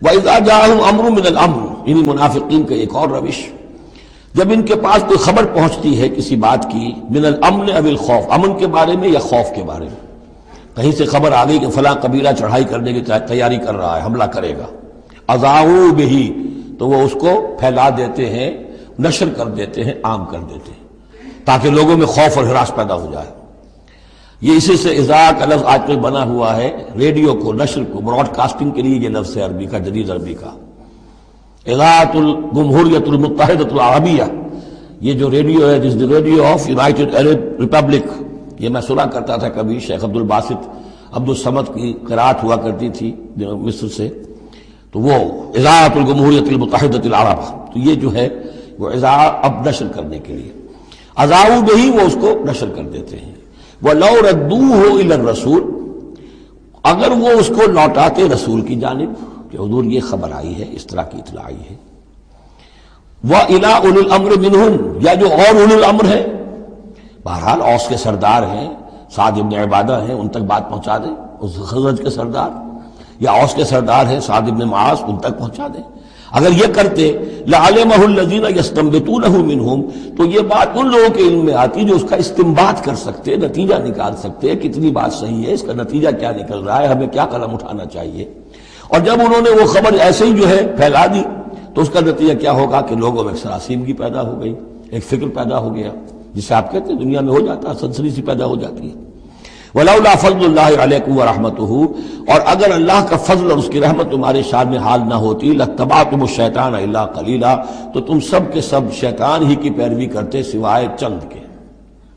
وَإِذَا جَاءَهُمْ أَمْرٌ مِّنَ الْأَمْرِ، یعنی منافقین کا ایک اور روش، جب ان کے پاس کوئی خبر پہنچتی ہے کسی بات کی، من الامن او الخوف، امن کے بارے میں یا خوف کے بارے میں، کہیں سے خبر آ گئی کہ فلاں قبیلہ چڑھائی کرنے کی تیاری کر رہا ہے، حملہ کرے گا، اذاعوا بہ، تو وہ اس کو پھیلا دیتے ہیں، نشر کر دیتے ہیں، عام کر دیتے ہیں، تاکہ لوگوں میں خوف اور ہراس پیدا ہو جائے۔ یہ اسی سے اذاع کا لفظ آج کل بنا ہوا ہے، ریڈیو کو، نشر کو، براڈ کاسٹنگ کے لیے یہ لفظ ہے عربی کا، جدید عربی کا، اذاعۃ الجمہوریۃ المتحدۃ العربیہ، یہ جو ریڈیو ہے، جس radio of United Arab republic, یہ میں سنا کرتا تھا کبھی، شیخ عبد الباسط عبد الصمد کی قرات ہوا کرتی تھی مصر سے، تو وہ اذاعۃ الجمہوریۃ المتحدۃ العرب، تو یہ جو ہے وہ اذاع اب نشر کرنے کے لیے، اذاعوا بہ، وہ اس کو نشر کر دیتے ہیں۔ وَلَوْ رَدُّوهُ إِلَى الرَّسُولِ، اگر وہ اس کو لوٹاتے رسول کی جانب کہ حضور یہ خبر آئی ہے، اس طرح کی اطلاع آئی ہے، وَإِلَىٰ أُولِي الْأَمْرِ مِنْهُمْ، یا جو اور اولو الامر ہے، بہرحال اوس کے سردار ہیں، سعد ابن عبادہ ہیں، ان تک بات پہنچا دیں، اس خزرج کے سردار، یا اوس کے سردار ہیں سعد ابن معاذ، ان تک پہنچا دیں۔ اگر یہ کرتے لَعَلِمَهُ الَّذِينَ يَسْتَنبِطُونَهُ مِنْهُمْ، تو یہ بات ان لوگوں کے علم میں آتی جو اس کا استنباط کر سکتے، نتیجہ نکال سکتے، کتنی بات صحیح ہے، اس کا نتیجہ کیا نکل رہا ہے، ہمیں کیا قدم اٹھانا چاہیے۔ اور جب انہوں نے وہ خبر ایسے ہی جو ہے پھیلا دی، تو اس کا نتیجہ کیا ہوگا کہ لوگوں میں ایک سراسیمگی پیدا ہو گئی، ایک فکر پیدا ہو گیا، جسے آپ کہتے ہیں دنیا میں ہو جاتا ہے، سنسنی سی پیدا ہو جاتی ہے۔ وَلَوْلَا فَضْلُ اللَّهِ عَلَيْكُمْ وَرَحْمَتُهُ، اور اگر اللہ کا فضل اور اس کی رحمت تمہارے شان میں حال نہ ہوتی، لَاتَّبَعْتُمُ الشَّيْطَانَ إِلَّا قَلِيلًا، تو تم سب کے سب شیطان ہی کی پیروی کرتے سوائے چند کے۔